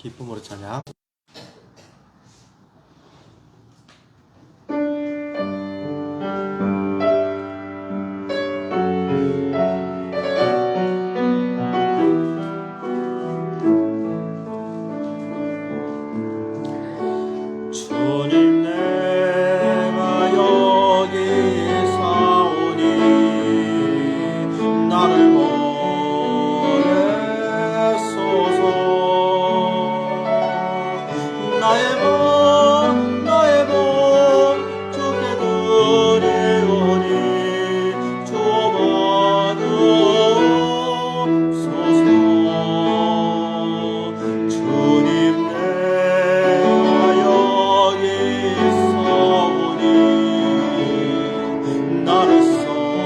기쁨으로 찬양. 주님 내가 여기 사오니 나를 보내소서. 나의 몸 주께 드리오니 주옵소서. 주님 내가 여기 있사오니 나를 써주소서.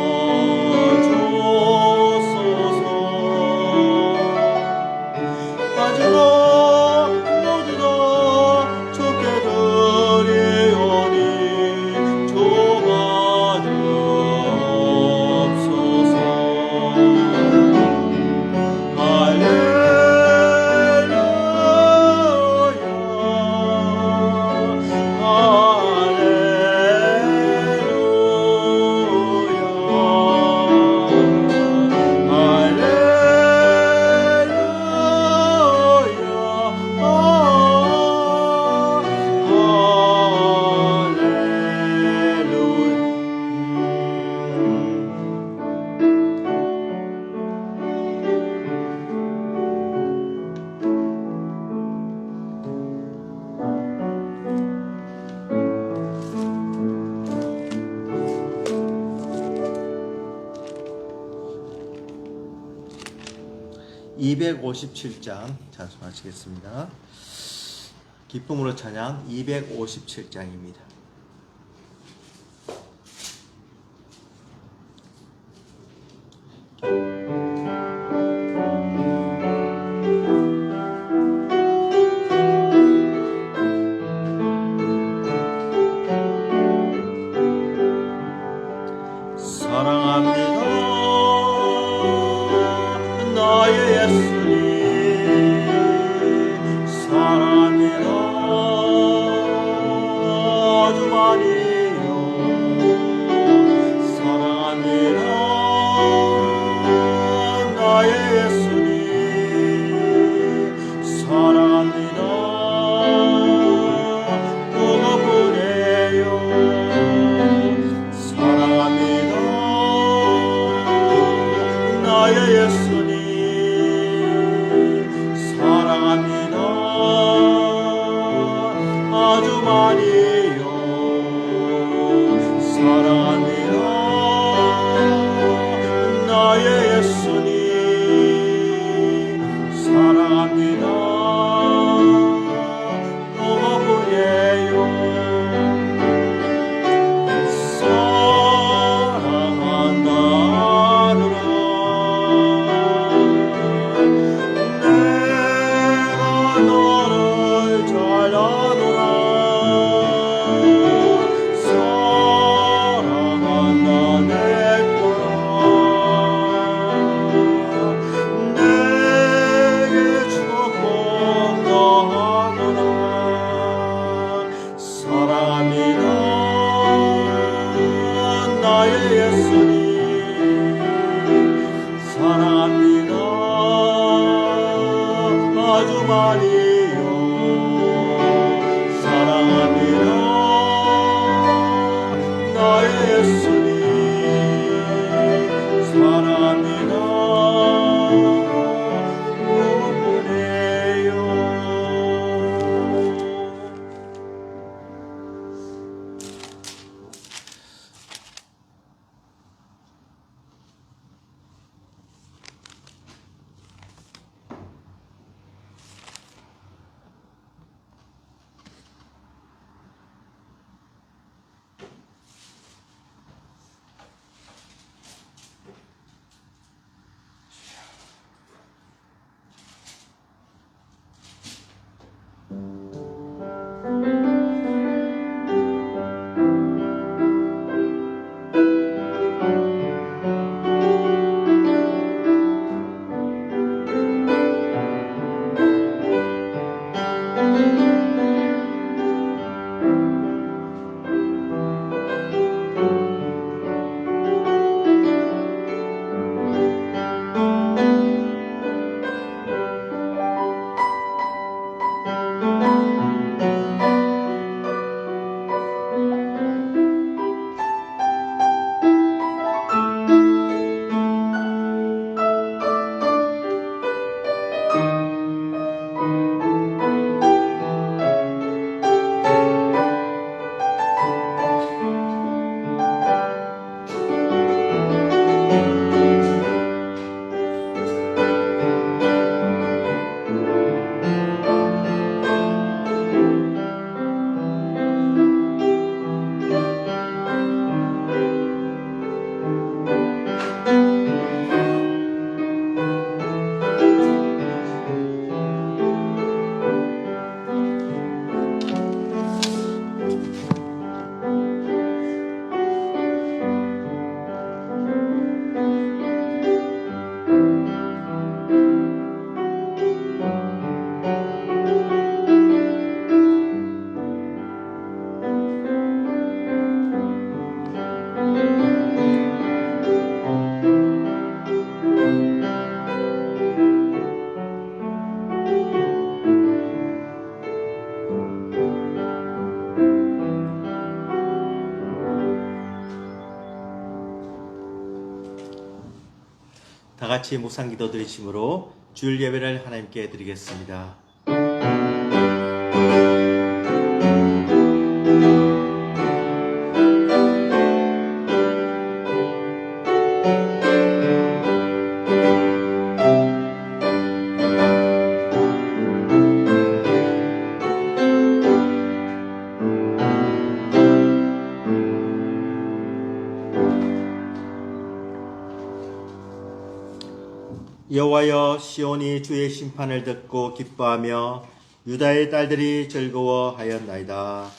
가지고 모두 다 주께 드리오니 주옵소서. (257장) 찬송하시겠습니다. 기쁨으로 찬양 257장입니다. 사랑합니다 나의 예수님, 사랑합니다 아주 많이요. 사랑합니다 나의 예수님, 사랑합니다 그것뿐이에요. 사랑합니다 나의 예수님, 사랑합니다 아주 많이요. 사랑합니다 나의 예수님, 사랑합니다 그것뿐이에요. 같이 묵상기도 드리심으로 주일 예배를 하나님께 드리겠습니다. 여호와여, 시온이 주의 심판을 듣고 기뻐하며 유다의 딸들이 즐거워하였나이다.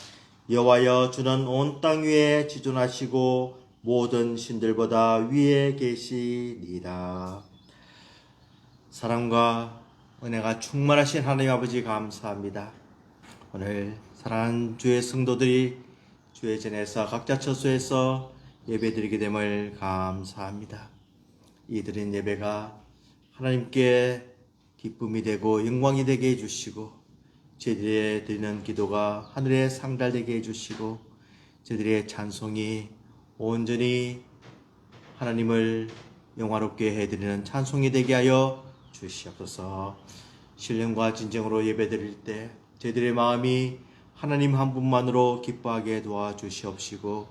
여호와여, 주는 온 땅 위에 지존하시고 모든 신들보다 위에 계시니이다. 사랑과 은혜가 충만하신 하나님 아버지 감사합니다. 오늘 사랑하는 주의 성도들이 주의 전에서 각자 처소에서 예배드리게 됨을 감사합니다. 이 드린 예배가 하나님께 기쁨이 되고 영광이 되게 해주시고, 저희들의 드리는 기도가 하늘에 상달되게 해주시고, 저희들의 찬송이 온전히 하나님을 영화롭게 해드리는 찬송이 되게 하여 주시옵소서. 신령과 진정으로 예배드릴 때 저희들의 마음이 하나님 한 분만으로 기뻐하게 도와주시옵시고,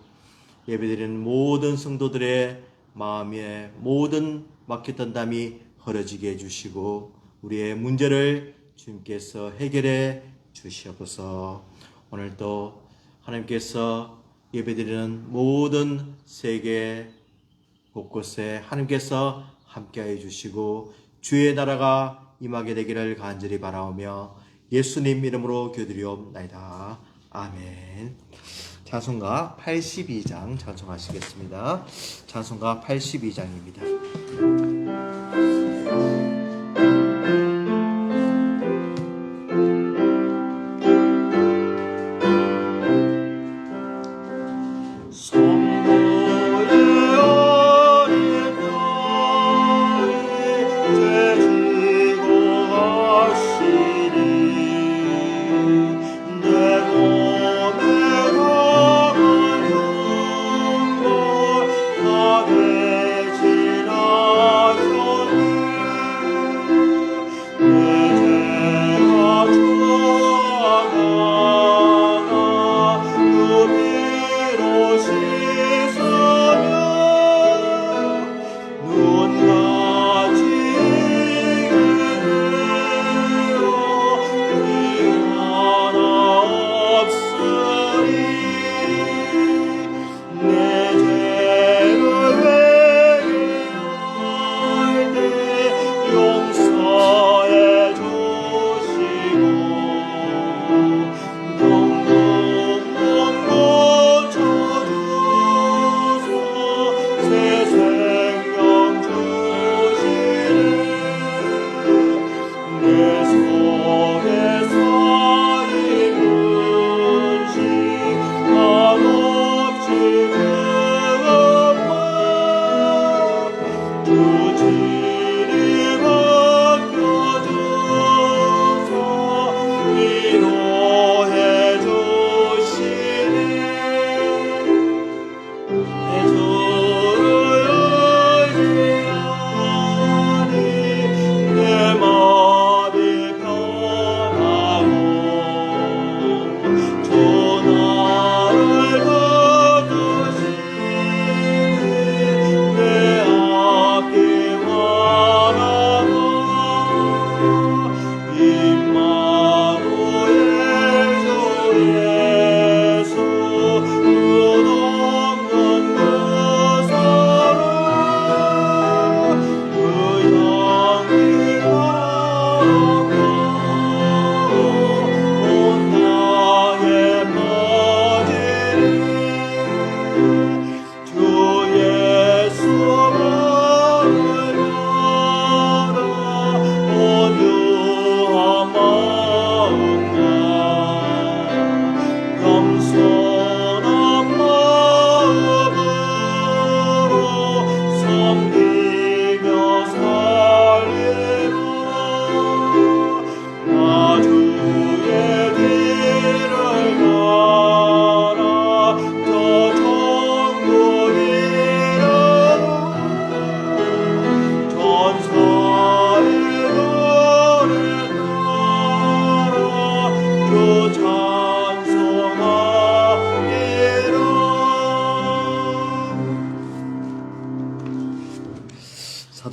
예배드리는 모든 성도들의 마음에 모든 막혔던 담이 헐어지게 해주시고, 우리의 문제를 주님께서 해결해 주시옵소서. 오늘도 하나님께서 예배드리는 모든 세계 곳곳에 하나님께서 함께하여 주시고 주의 나라가 임하게 되기를 간절히 바라오며 예수님 이름으로 기도드리옵나이다. 아멘. 찬송가 82장 찬송하시겠습니다. 찬송가 82장입니다.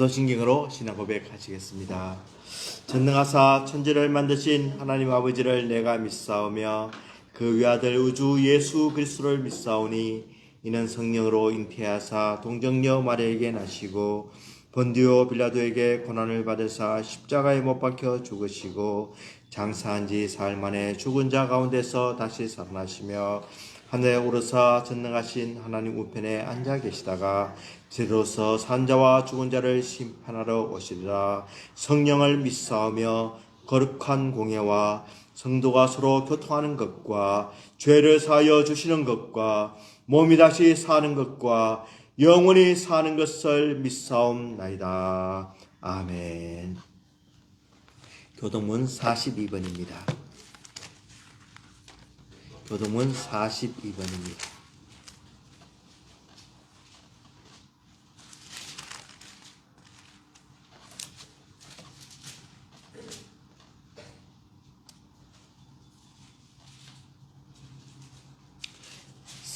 사도신경으로 신앙 고백하시겠습니다. 전능하사 천지를 만드신 하나님 아버지를 내가 믿사오며 그 외아들 우주 예수 그리스도를 믿사오니 이는 성령으로 잉태하사 동정녀 마리아에게 나시고 본디오 빌라도에게 고난을 받으사 십자가에 못 박혀 죽으시고 장사한 지 사흘 만에 죽은 자 가운데서 다시 살아나시며 하늘에 오르사 전능하신 하나님 우편에 앉아 계시다가 제로서 산자와 죽은 자를 심판하러 오시리라. 성령을 믿사오며 거룩한 공예와 성도가 서로 교통하는 것과 죄를 사하여 주시는 것과 몸이 다시 사는 것과 영원히 사는 것을 믿사옵나이다. 아멘. 교동문 42번입니다. 교동문 42번입니다.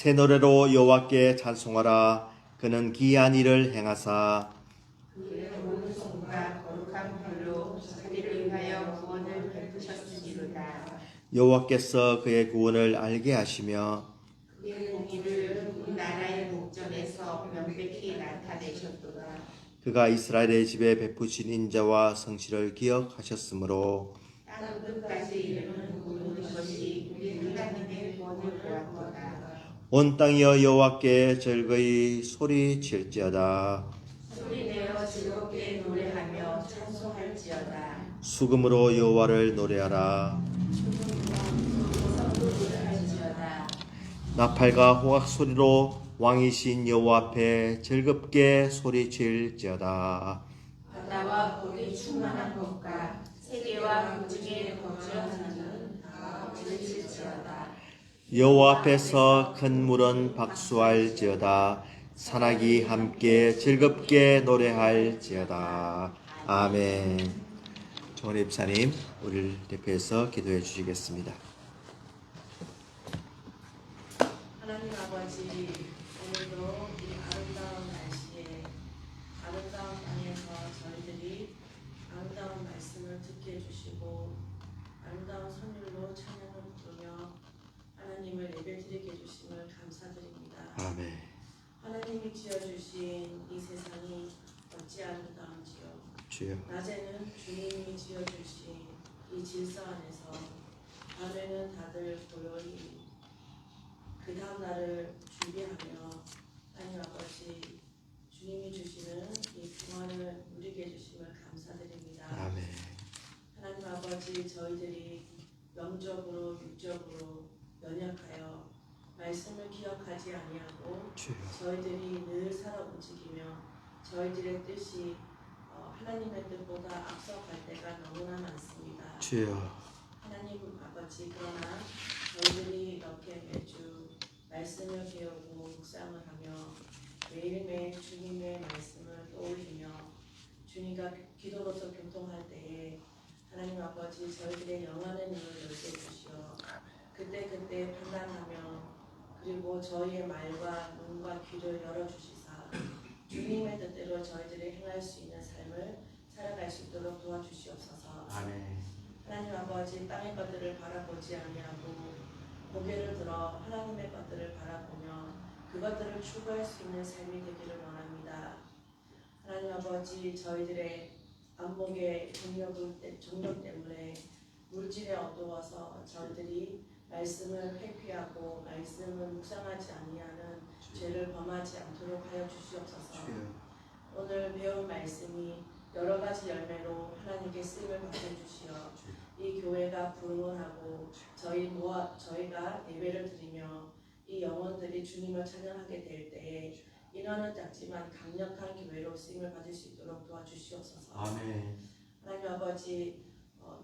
새 노래로 여호와께 찬송하라. 그는 기이한 일을 행하사 그의 온 손과 거룩한 불로 자기를 위하여 구원을 베푸셨으리로다. 여호와께서 그의 구원을 알게 하시며 그의 공의를 우리나라의 목전에서 명백히 나타내셨도다. 그가 이스라엘의 집에 베푸신 인자와 성실을 기억하셨으므로 땅 끝까지 이르는 모든 것이 우리 하나님의 구원을 보았도다. 온 땅이여 여호와께 즐거이 소리칠지어다. 소리내어 즐겁게 노래하며 찬송할지어다. 수금으로 여호와를 노래하라. 노래할지어다. 나팔과 호각 소리로 왕이신 여호와 앞에 즐겁게 소리칠지어다. 바다와 거기 충만한 것과 세계와 그 중에 거주하는 다 외칠지어다. 여호와 앞에서 큰 물은 박수할지어다. 산악이 함께 즐겁게 노래할지어다. 아멘. 정원희 집사님, 우리를 대표해서 기도해 주시겠습니다. 하나님 아버지, 오늘도 이 아름다운 날씨에 아름다운 땅에서 저희들이 아름다운 말씀을 듣게 해주시고 아름다운 선율로 찬양을 부르며 하나님을 예배드리게 해주심을 감사드립니다. 아멘. 하나님이 지어주신 이 세상이 어찌 아름다운지요. 주여. 낮에는 주님이 지어주신 이 질서 안에서 밤에는 다들 고요히 그 다음 날을 준비하며 하나님 아버지 주님이 주시는 이 평안을 누리게 해주심을 감사드립니다. 아멘. 하나님 아버지 저희들이 영적으로 육적으로 연약하여 말씀을 기억하지 아니하고 주여. 저희들이 늘 살아 움직이며 저희들의 뜻이 하나님의 뜻보다 앞서갈 때가 너무나 많습니다. 주여. 하나님 아버지 그러나 저희들이 이렇게 매주 말씀을 배우고 묵상을 하며 매일매일 주님의 말씀을 떠올리며 주님과 기도로서 교통할 때에 하나님 아버지 저희들의 영안의 눈을 열게 해주시어 그때 판단하며 그리고 저희의 말과 눈과 귀를 열어주시사 주님의 뜻대로 저희들이 행할 수 있는 삶을 살아갈 수 있도록 도와주시옵소서. 아멘. 하나님 아버지 땅의 것들을 바라보지 아니하고 고개를 들어 하나님의 것들을 바라보며 그것들을 추구할 수 있는 삶이 되기를 원합니다. 하나님 아버지 저희들의 안목의 종력 때문에 물질에 어두워서 저희들이 말씀을 회피하고 말씀을 묵상하지 아니하는 죄를 범하지 않도록 하여 주시옵소서. 주여. 오늘 배운 말씀이 여러 가지 열매로 하나님께 쓰임을 받게 주시어 이 교회가 부흥하고 저희가 예배를 드리며 이 영혼들이 주님을 찬양하게 될 때에 인원은 작지만 강력한 교회로 쓰임을 받을 수 있도록 도와주시옵소서. 아멘. 하나님 아버지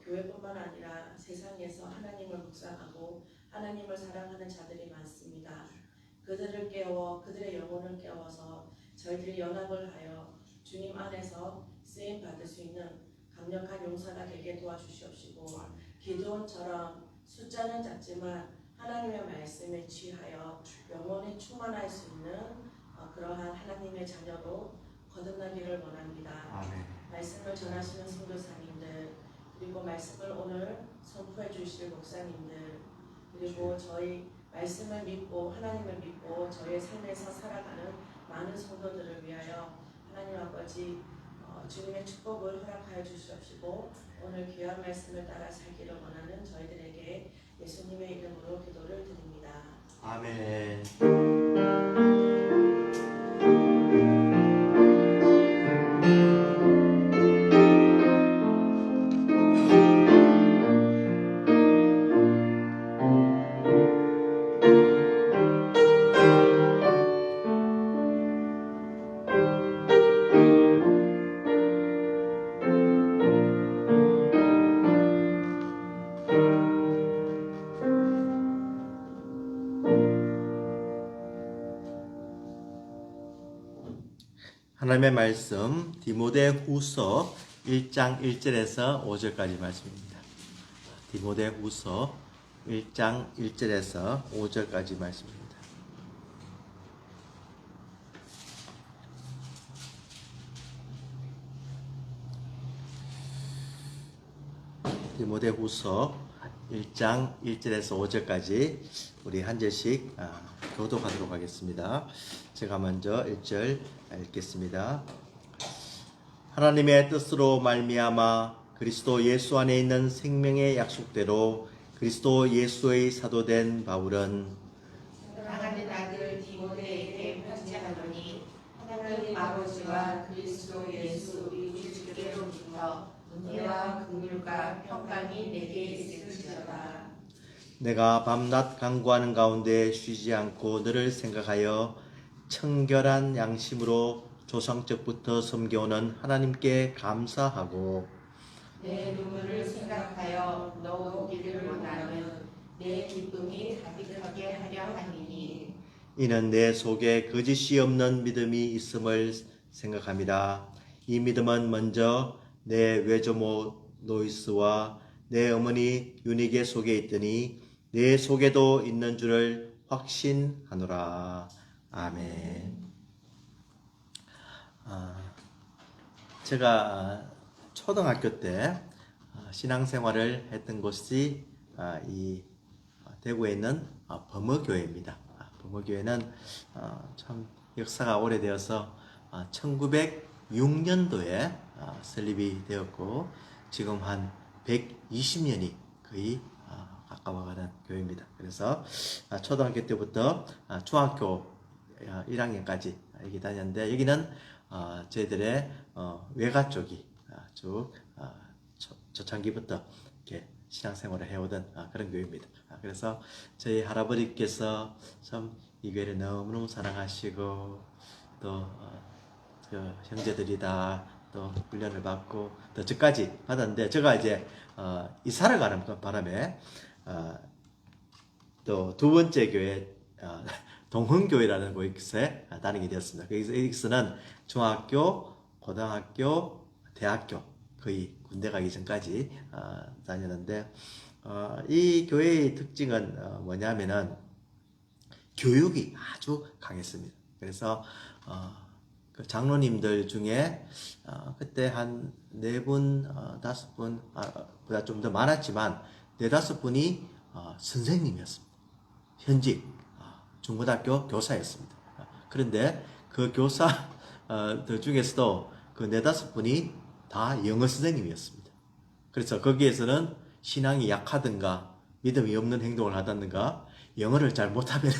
교회뿐만 아니라 세상에서 하나님을 묵상하고 하나님을 사랑하는 자들이 많습니다. 그들을 깨워 그들의 영혼을 깨워서 저희들이 연합을 하여 주님 안에서 쓰임 받을 수 있는 강력한 용사가 되게 도와주시옵시고 기도원처럼 숫자는 작지만 하나님의 말씀에 취하여 영혼이 충만할 수 있는 그러한 하나님의 자녀로 거듭나기를 원합니다. 아멘. 말씀을 전하시는 선교사님들, 그리고 말씀을 오늘 선포해 주실 목사님들, 그리고 저희 말씀을 믿고 하나님을 믿고 저희의 삶에서 살아가는 많은 성도들을 위하여 하나님 아버지 주님의 축복을 허락하여 주시옵시고 오늘 귀한 말씀을 따라 살기를 원하는 저희들에게 예수님의 이름으로 기도를 드립니다. 아멘. 하나님의 말씀 디모데후서 1장 1절에서 5절까지 말씀입니다. 디모데후서 1장 1절에서 5절까지 말씀입니다. 디모데후서 1장 1절에서 5절까지 우리 한 절씩 교독하도록 하겠습니다. 제가 먼저 1절 읽겠습니다. 하나님의 뜻으로 말미암아 그리스도 예수 안에 있는 생명의 약속대로 그리스도 예수의 사도된 바울은 사랑하는 아들 디모데에게 편지하노니 하나님 아버지와 그리스도 예수 우리 주께로부터 은혜와 긍휼과 평강이 내게 있을지어다. 내가 밤낮 간구하는 가운데 쉬지 않고 너를 생각하여 청결한 양심으로 조상적부터 섬겨오는 하나님께 감사하고 내 눈물을 생각하여 너 오기를 원하는 내 기쁨이 가득하게 하려 하니니 이는 내 속에 거짓이 없는 믿음이 있음을 생각합니다. 이 믿음은 먼저 내 외조모 노이스와 내 어머니 유니게 속에 있더니 내 속에도 있는 줄을 확신하노라. 아멘. 제가 초등학교 때 신앙생활을 했던 곳이 이 대구에 있는 범어교회입니다. 범어교회는 참 역사가 오래되어서 1906년도에 설립이 되었고 지금 한 120년이 거의 가까워가는 교회입니다. 그래서 초등학교 때부터 중학교 1학년까지 여기 다녔는데 여기는 저희들의 외가 쪽이 쭉 초창기부터 이렇게 신앙생활을 해오던 그런 교회입니다. 그래서 저희 할아버지께서 참 이 교회를 너무너무 사랑하시고 또 형제들이 다 또 훈련을 받고 또 저까지 받았는데 제가 이제 이사를 가는 바람에 또 두 번째 교회 동흥교회라는 곳에 다니게 되었습니다. 여기서는 중학교, 고등학교, 대학교 거의 군대 가기 전까지 다녔는데 이 교회의 특징은 뭐냐면은 교육이 아주 강했습니다. 그래서 그 장로님들 중에 그때 한 4분, 5분 보다 좀 더 많았지만 4-5분이 선생님이었습니다. 현직 중고등학교 교사였습니다. 그런데 그 교사들 중에서도 그 4-5분이 다 영어 선생님이었습니다. 그래서 거기에서는 신앙이 약하든가 믿음이 없는 행동을 하다든가 영어를 잘 못하면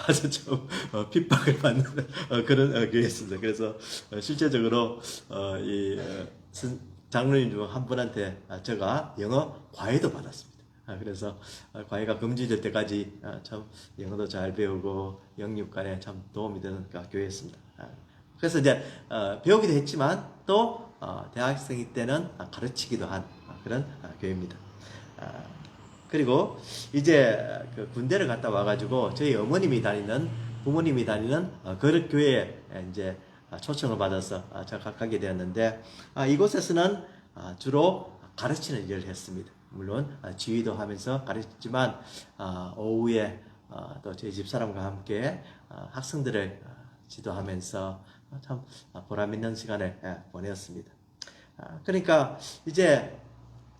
아주 좀 핍박을 받는 그런 교회였습니다. 그래서 실제적으로 이 장로님 중 한 분한테 제가 영어 과외도 받았습니다. 그래서 과외가 금지될 때까지 참 영어도 잘 배우고 영육간에 참 도움이 되는 교회였습니다. 그래서 이제 배우기도 했지만 또 대학생일 때는 가르치기도 한 그런 교회입니다. 그리고 이제 그 군대를 갔다 와가지고 저희 어머님이 다니는 부모님이 다니는 그 교회에 이제 초청을 받아서 제가 가게 되었는데 이곳에서는 주로 가르치는 일을 했습니다. 물론 지휘도 하면서 가르쳤지만 오후에 또 저희 집사람과 함께 학생들을 지도하면서 참 보람 있는 시간을 보내었습니다. 그러니까 이제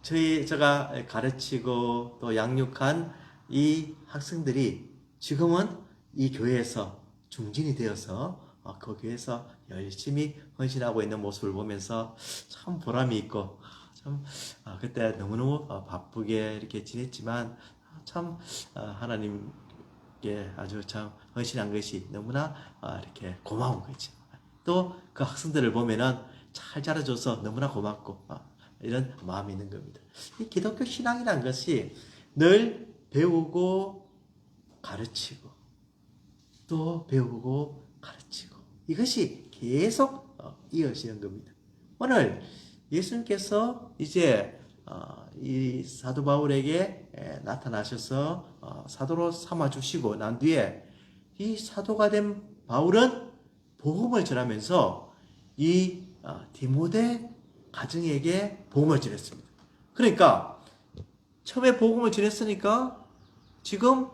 제가 가르치고 또 양육한 이 학생들이 지금은 이 교회에서 중진이 되어서 그 교회에서 열심히 헌신하고 있는 모습을 보면서 참 보람이 있고, 참 그때 너무너무 바쁘게 이렇게 지냈지만 참 하나님께 아주 참 헌신한 것이 너무나 이렇게 고마운 거죠. 또 그 학생들을 보면은 잘 자라줘서 너무나 고맙고 이런 마음이 있는 겁니다. 이 기독교 신앙이란 것이 늘 배우고 가르치고 또 배우고 가르치고 이것이 계속 이어지는 겁니다. 오늘 예수님께서 이제 이 사도 바울에게 나타나셔서 사도로 삼아주시고 난 뒤에 이 사도가 된 바울은 복음을 전하면서 이 디모데 가정에게 복음을 전했습니다. 그러니까 처음에 복음을 전했으니까 지금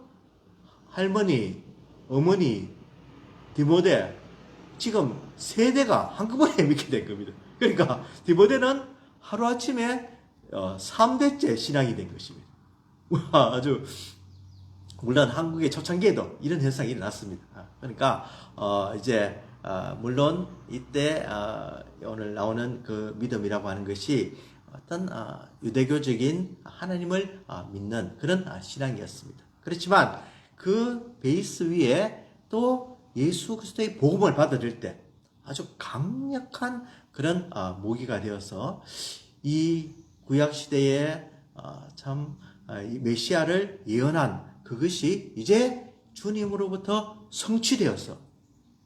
할머니, 어머니, 디모데 지금 세대가 한꺼번에 믿게 된 겁니다. 그러니까 디모데는 하루아침에 3대째 신앙이 된 것입니다. 아주 물론 한국의 초창기에도 이런 현상이 일어났습니다. 그러니까 이제 물론 이때 오늘 나오는 그 믿음이라고 하는 것이 어떤 유대교적인 하나님을 믿는 그런 신앙이었습니다. 그렇지만 그 베이스 위에 또 예수 그리스도의 복음을 받아들일 때 아주 강력한 그런 모기가 되어서 이 구약 시대에 참 이 메시아를 예언한 그것이 이제 주님으로부터 성취되어서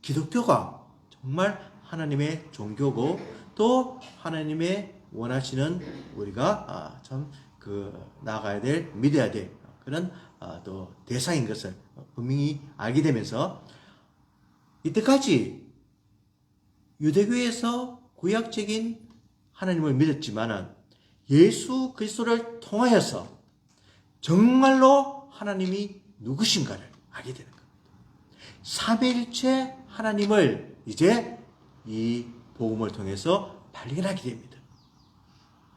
기독교가 정말 하나님의 종교고 또 하나님의 원하시는 우리가 참 나아가야 될, 믿어야 될 그런 또 대상인 것을 분명히 알게 되면서 이때까지 유대교에서 구약적인 하나님을 믿었지만은 예수 그리스도를 통하여서 정말로 하나님이 누구신가를 알게 되는 겁니다. 삼위일체 하나님을 이제 이 복음을 통해서 발견하게 됩니다.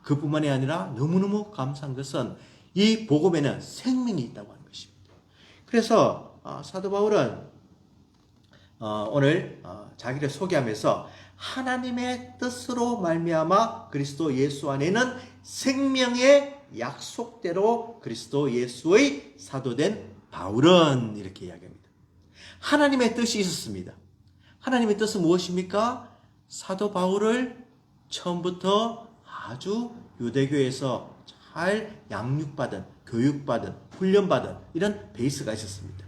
그뿐만이 아니라 너무너무 감사한 것은 이 복음에는 생명이 있다고 하는 것입니다. 그래서 사도 바울은 오늘 자기를 소개하면서 하나님의 뜻으로 말미암아 그리스도 예수 안에는 생명의 약속대로 그리스도 예수의 사도된 바울은 이렇게 이야기합니다. 하나님의 뜻이 있었습니다. 하나님의 뜻은 무엇입니까? 사도 바울을 처음부터 아주 유대교에서 잘 양육받은, 교육받은, 훈련받은 이런 베이스가 있었습니다.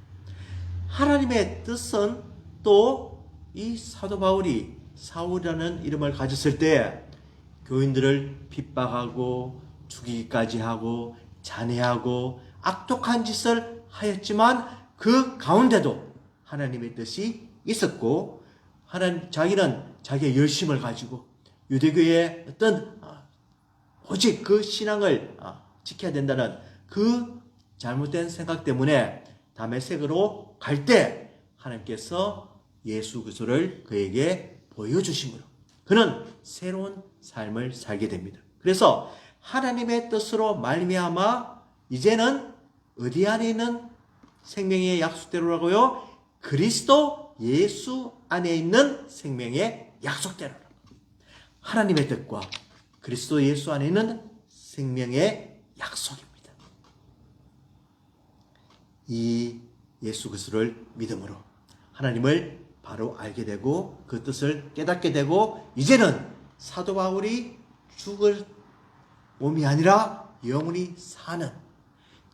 하나님의 뜻은 또 이 사도 바울이 사울이라는 이름을 가졌을 때 교인들을 핍박하고 죽이기까지 하고 잔해하고 악독한 짓을 하였지만 그 가운데도 하나님의 뜻이 있었고 자기는 자기의 열심을 가지고 유대교의 어떤 오직 그 신앙을 지켜야 된다는 그 잘못된 생각 때문에 다메섹으로 갈 때 하나님께서 예수 그리스도를 그에게 보여주심으로 그는 새로운 삶을 살게 됩니다. 그래서 하나님의 뜻으로 말미암아 이제는 어디 안에 있는 생명의 약속대로라고요? 그리스도 예수 안에 있는 생명의 약속대로. 하나님의 뜻과 그리스도 예수 안에 있는 생명의 약속입니다. 이 예수 그리스도를 믿음으로 하나님을 바로 알게 되고 그 뜻을 깨닫게 되고 이제는 사도 바울이 죽을 몸이 아니라 영원히 사는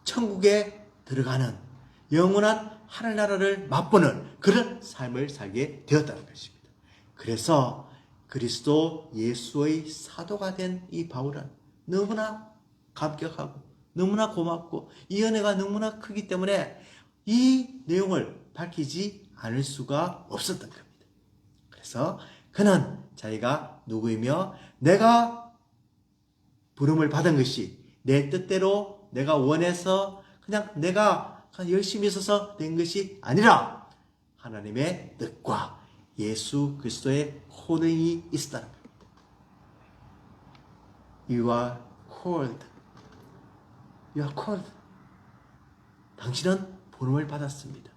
천국에 들어가는 영원한 하늘나라를 맛보는 그런 삶을 살게 되었다는 것입니다. 그래서 그리스도 예수의 사도가 된 이 바울은 너무나 감격하고 너무나 고맙고 이 은혜가 너무나 크기 때문에 이 내용을 밝히지 않을 수가 없었던 겁니다. 그래서 그는 자기가 누구이며 내가 부름을 받은 것이 내 뜻대로 내가 원해서 그냥 내가 열심히 있어서 된 것이 아니라 하나님의 뜻과 예수 그리스도의 호응이 있었다는 겁니다. You are called. You are called. 당신은 부름을 받았습니다.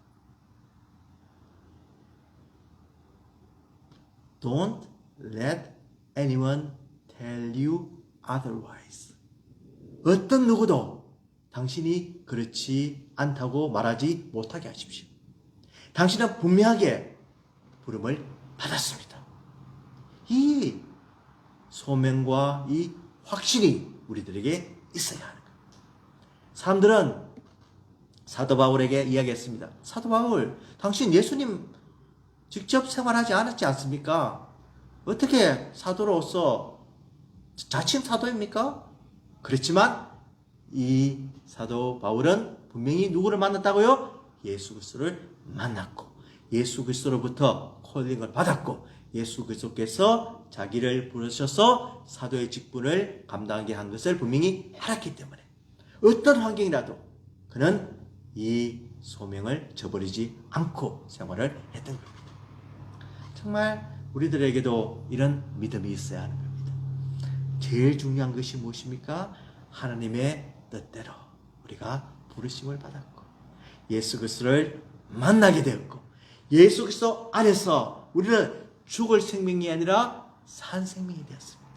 Don't let anyone tell you otherwise. 어떤 누구도 당신이 그렇지 않다고 말하지 못하게 하십시오. 당신은 분명하게 부름을 받았습니다. 이 소명과 이 확신이 우리들에게 있어야 하는 거예요. 사람들은 사도 바울에게 이야기했습니다. 사도 바울, 당신 예수님 직접 생활하지 않았지 않습니까? 어떻게 사도로서 자칭 사도입니까? 그렇지만 이 사도 바울은 분명히 누구를 만났다고요? 예수 그리스도를 만났고 예수 그리스도로부터 콜링을 받았고 예수 그리스도께서 자기를 부르셔서 사도의 직분을 감당하게 한 것을 분명히 알았기 때문에 어떤 환경이라도 그는 이 소명을 저버리지 않고 생활을 했던 겁니다. 정말 우리들에게도 이런 믿음이 있어야 하는 겁니다. 제일 중요한 것이 무엇입니까? 하나님의 뜻대로 우리가 부르심을 받았고 예수 그리스도를 만나게 되었고 예수 그리스도 안에서 우리는 죽을 생명이 아니라 산 생명이 되었습니다.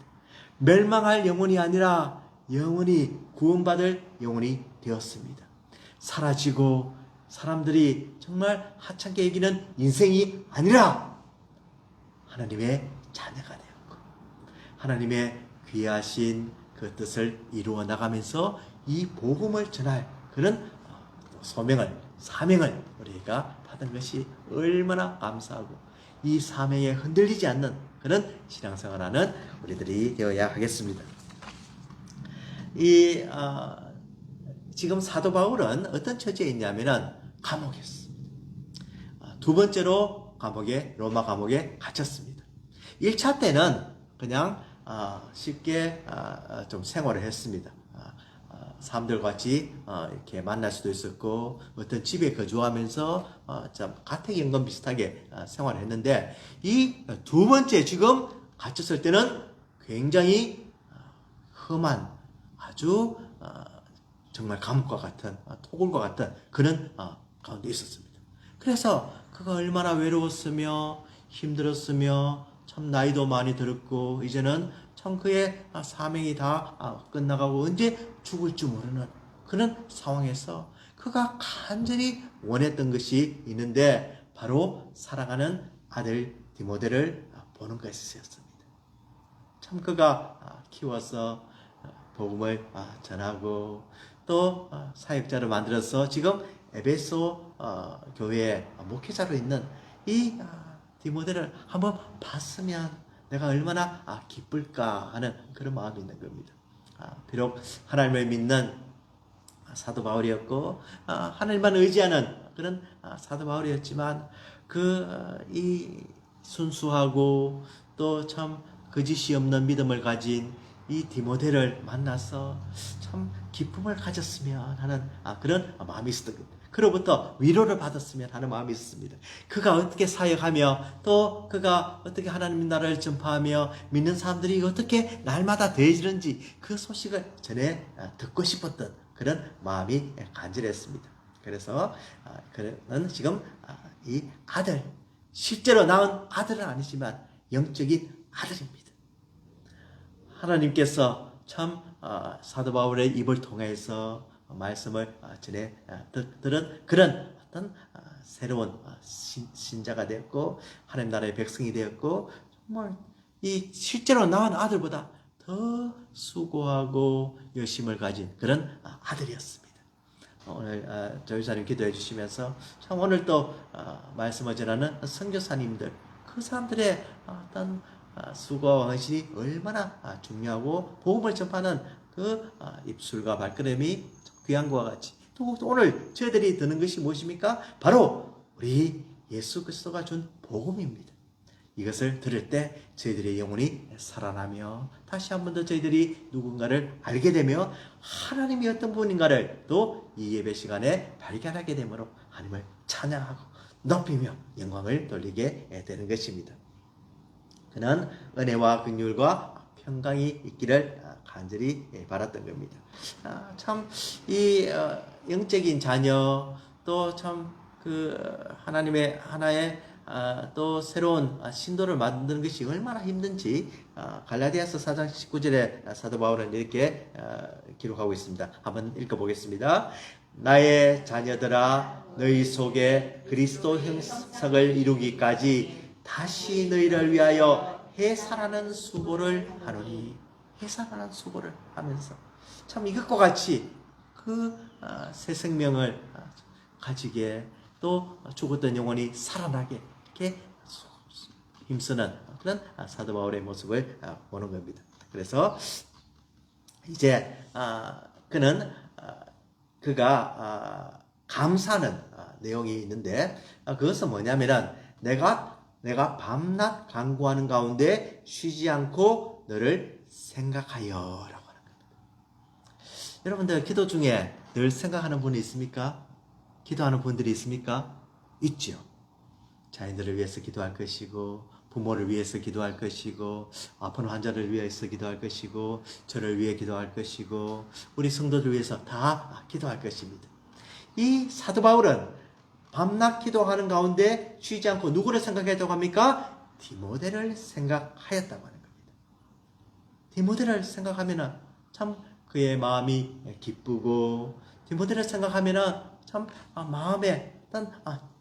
멸망할 영혼이 아니라 영원히 구원받을 영혼이 되었습니다. 사라지고 사람들이 정말 하찮게 여기는 인생이 아니라 하나님의 자녀가 되었고 하나님의 귀하신 그 뜻을 이루어 나가면서 이 복음을 전할 그런 소명을 사명을 우리가 받은 것이 얼마나 감사하고 이 사명에 흔들리지 않는 그런 신앙생활하는 우리들이 되어야 하겠습니다. 지금 사도 바울은 어떤 처지에 있냐면은 감옥에 있습니다. 두 번째로 로마 감옥에 갇혔습니다. 1차 때는 그냥 쉽게 좀 생활을 했습니다. 사람들 같이 이렇게 만날 수도 있었고 어떤 집에 거주하면서 가택연금 비슷하게 생활을 했는데 이 두 번째 지금 갇혔을 때는 굉장히 험한 아주 정말 감옥과 같은 토굴과 같은 그런 가운데 있었습니다. 그래서 그가 얼마나 외로웠으며 힘들었으며 참 나이도 많이 들었고 이제는 참 그의 사명이 다 끝나가고 언제 죽을지 모르는 그런 상황에서 그가 간절히 원했던 것이 있는데 바로 사랑하는 아들 디모데를 보는 것이었습니다. 참 그가 키워서 복음을 전하고 또 사역자를 만들어서 지금 에베소 교회의 목회자로 있는 이 디모데를 한번 봤으면 내가 얼마나 기쁠까 하는 그런 마음이 있는 겁니다. 비록 하나님을 믿는 사도 바울이었고 하나님만 의지하는 그런 사도 바울이었지만 이 순수하고 또 참 거짓이 없는 믿음을 가진 이 디모데를 만나서 참 기쁨을 가졌으면 하는 그런 마음이 있었던 겁니다. 그로부터 위로를 받았으면 하는 마음이 있었습니다. 그가 어떻게 사역하며 또 그가 어떻게 하나님 나라를 전파하며 믿는 사람들이 어떻게 날마다 더해지는지 그 소식을 전해 듣고 싶었던 그런 마음이 간절했습니다. 그래서 그는 지금 이 아들, 실제로 낳은 아들은 아니지만 영적인 아들입니다. 하나님께서 참 사도 바울의 입을 통해서 말씀을 전해 들은 그런 어떤 새로운 신자가 되었고 하나님 나라의 백성이 되었고 정말 이 실제로 낳은 아들보다 더 수고하고 열심을 가진 그런 아들이었습니다. 오늘 조유사님 기도해 주시면서 참 오늘 또 말씀을 전하는 선교사님들 그 사람들의 어떤 수고와 헌신이 얼마나 중요하고 복음을 전파하는 그 입술과 발걸음이 귀한 것과 같이 또 오늘 저희들이 듣는 것이 무엇입니까? 바로 우리 예수 그리스도가 준 복음입니다. 이것을 들을 때 저희들의 영혼이 살아나며 다시 한 번 더 저희들이 누군가를 알게 되며 하나님이 어떤 분인가를 또 이 예배 시간에 발견하게 되므로 하나님을 찬양하고 높이며 영광을 돌리게 되는 것입니다. 그는 은혜와 긍휼과 평강이 있기를 간절히 바랐던 겁니다. 참 이 영적인 자녀 또 참 그 하나님의 하나의 또 새로운 신도를 만드는 것이 얼마나 힘든지 갈라디아서 4장 19절에 사도 바울은 이렇게 기록하고 있습니다. 한번 읽어보겠습니다. 나의 자녀들아 너희 속에 그리스도 형상을 이루기까지 다시 너희를 위하여 해산하는 수고를 하노니 해산하는 수고를 하면서 참 이것과 같이 그 새 생명을 가지게 또 죽었던 영혼이 살아나게 이렇게 힘쓰는 그런 사도 바울의 모습을 보는 겁니다. 그래서 이제 그가 감사하는 내용이 있는데 그것은 뭐냐면은 내가 밤낮 간구하는 가운데 쉬지 않고 너를 생각하여라고 하는 겁니다. 여러분들 기도 중에 늘 생각하는 분이 있습니까? 기도하는 분들이 있습니까? 있죠. 자녀들을 위해서 기도할 것이고 부모를 위해서 기도할 것이고 아픈 환자를 위해서 기도할 것이고 저를 위해 기도할 것이고 우리 성도들 위해서 다 기도할 것입니다. 이 사도 바울은 밤낮 기도하는 가운데 쉬지 않고 누구를 생각했다고 합니까? 디모데를 생각하였다고 하는 겁니다. 디모데를 생각하면 참 그의 마음이 기쁘고 디모데를 생각하면 참 마음에 어떤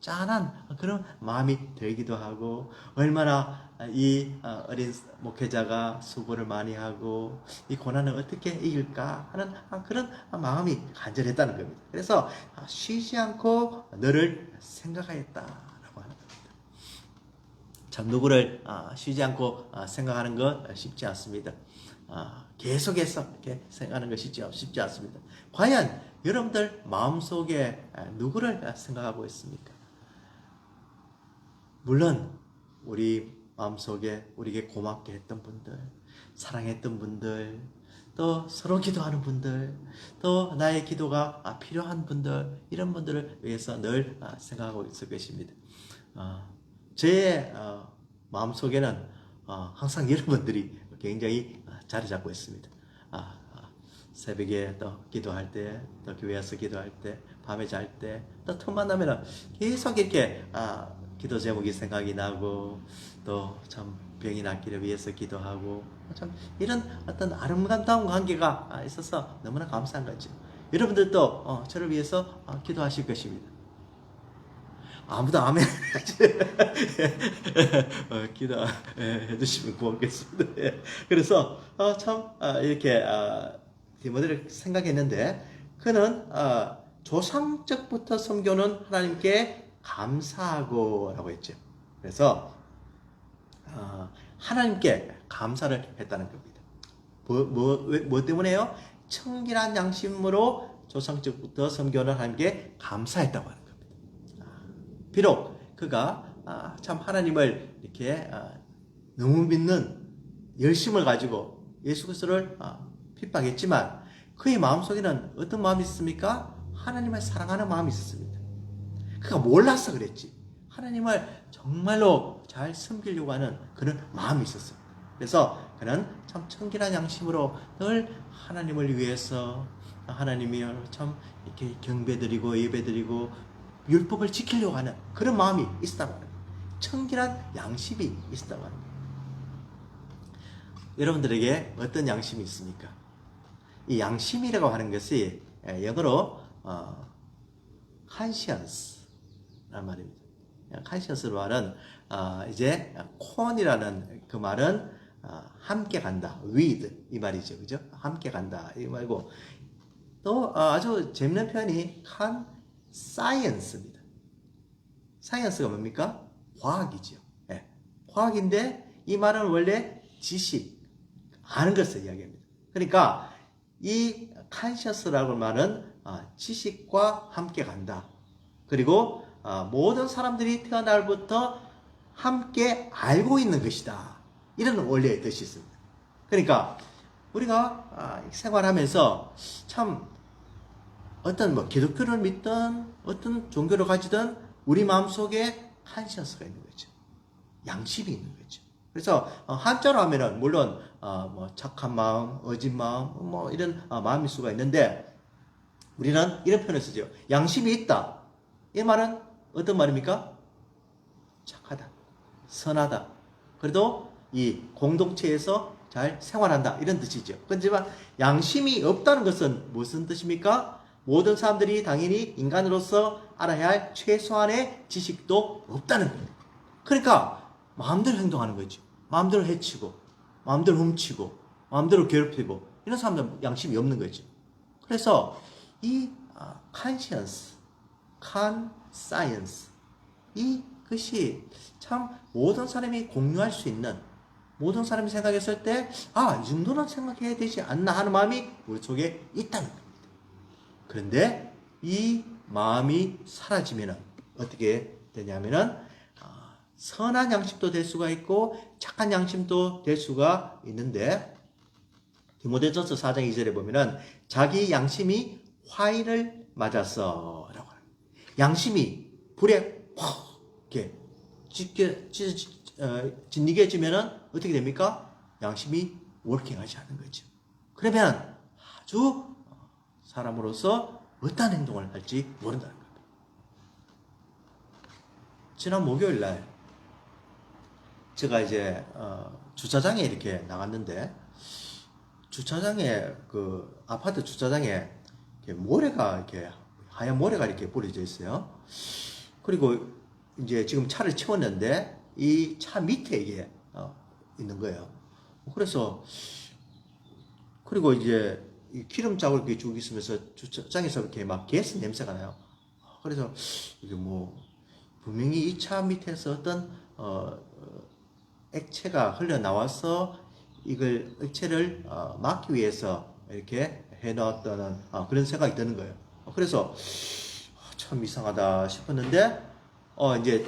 짠한 그런 마음이 들기도 하고 얼마나 이 어린 목회자가 수고를 많이 하고 이 고난을 어떻게 이길까 하는 그런 마음이 간절했다는 겁니다. 그래서 쉬지 않고 너를 생각하였다라고 하는 겁니다. 참 누구를 쉬지 않고 생각하는 건 쉽지 않습니다. 계속해서 이렇게 생각하는 것이 쉽지 않습니다. 과연 여러분들 마음속에 누구를 생각하고 있습니까? 물론 우리 마음속에 우리에게 고맙게 했던 분들, 사랑했던 분들, 또 서로 기도하는 분들, 또 나의 기도가 필요한 분들, 이런 분들을 위해서 늘 생각하고 있을 것입니다. 제 마음속에는 항상 여러분들이 굉장히 자리 잡고 있습니다. 새벽에 또 기도할 때, 또 교회에서 기도할 때, 밤에 잘 때, 또 틈만 나면은 계속 이렇게 기도 제목이 생각이 나고, 또 참 병이 낫기를 위해서 기도하고, 참 이런 어떤 아름다운 관계가 있어서 너무나 감사한 거죠. 여러분들도 저를 위해서 기도하실 것입니다. 아무도 아멘 기도해 주시면 고맙겠습니다. 그래서 참 이렇게 디모데를 생각했는데 그는 조상적부터 섬겨는 하나님께 감사하고 라고 했죠. 그래서 하나님께 감사를 했다는 겁니다. 뭐 때문에요? 청결한 양심으로 조상적부터 섬겨는 하나님께 감사했다고 하는 겁니다. 비록 그가 참 하나님을 이렇게 너무 믿는 열심을 가지고 예수 그리스도를 핍박했지만 그의 마음속에는 어떤 마음이 있습니까? 하나님을 사랑하는 마음이 있었습니다. 그가 몰라서 그랬지 하나님을 정말로 잘 섬기려고 하는 그런 마음이 있었어요. 그래서 그는 참 청결한 양심으로 늘 하나님을 위해서 하나님이 참 이렇게 경배드리고 예배드리고 율법을 지키려고 하는 그런 마음이 있었다고 하는 거예요. 청결한 양심이 있었다고 하는 거예요. 여러분들에게 어떤 양심이 있습니까? 이 양심이라고 하는 것이 영어로 conscience라는 말입니다. conscience로 말은 이제 con이라는 그 말은 함께 간다, with 이 말이죠, 그죠? 함께 간다 이 말고 또 아주 재밌는 표현이 science입니다. science가 뭡니까? 과학이죠. 네. 과학인데 이 말은 원래 지식, 아는 것을 이야기합니다. 그러니까 이 conscious라고 말은 지식과 함께 간다. 그리고 모든 사람들이 태어날부터 함께 알고 있는 것이다. 이런 원리의 뜻이 있습니다. 그러니까 우리가 생활하면서 참 어떤 기독교를 믿든 어떤 종교를 가지든 우리 마음속에 컨시언스가 있는 거죠. 양심이 있는 거죠. 그래서 한자로 하면은 물론 뭐 착한 마음, 어진 마음 뭐 이런 마음일 수가 있는데 우리는 이런 표현을 쓰죠. 양심이 있다. 이 말은 어떤 말입니까? 착하다, 선하다. 그래도 이 공동체에서 잘 생활한다 이런 뜻이죠. 그렇지만 양심이 없다는 것은 무슨 뜻입니까? 모든 사람들이 당연히 인간으로서 알아야 할 최소한의 지식도 없다는 거예요. 그러니까 마음대로 행동하는 거죠. 마음대로 해치고, 마음대로 훔치고, 마음대로 괴롭히고 이런 사람들은 양심이 없는 거죠. 그래서 이 conscience, conscience 이것이 참 모든 사람이 공유할 수 있는, 모든 사람이 생각했을 때 이 정도는 생각해야 되지 않나 하는 마음이 우리 속에 있다는 겁니다. 그런데 이 마음이 사라지면 어떻게 되냐면은 선한 양심도 될 수가 있고 착한 양심도 될 수가 있는데 디모데전서 4장 2절에 보면은 자기 양심이 화인을 맞았어 라고 합니다. 양심이 불에 확 이렇게 짓니게지면은 어떻게 됩니까? 양심이 워킹하지 않는 거죠. 그러면 아주 사람으로서 어떤 행동을 할지 모른다는 겁니다. 지난 목요일 날 제가 이제 주차장에 이렇게 나갔는데 주차장에 그 아파트 주차장에 이렇게 모래가 이렇게 하얀 모래가 이렇게 뿌려져 있어요. 그리고 이제 지금 차를 채웠는데 이 차 밑에 이게 있는 거예요. 그래서 그리고 이제 이 기름 자국이 이렇게 쭉 있으면서 주차장에서 이렇게 막 가스 냄새가 나요. 그래서 이게 뭐 분명히 이 차 밑에서 어떤 액체가 흘러나와서 이걸 액체를 막기 위해서 이렇게 해놨다는 그런 생각이 드는 거예요. 그래서 참 이상하다 싶었는데 이제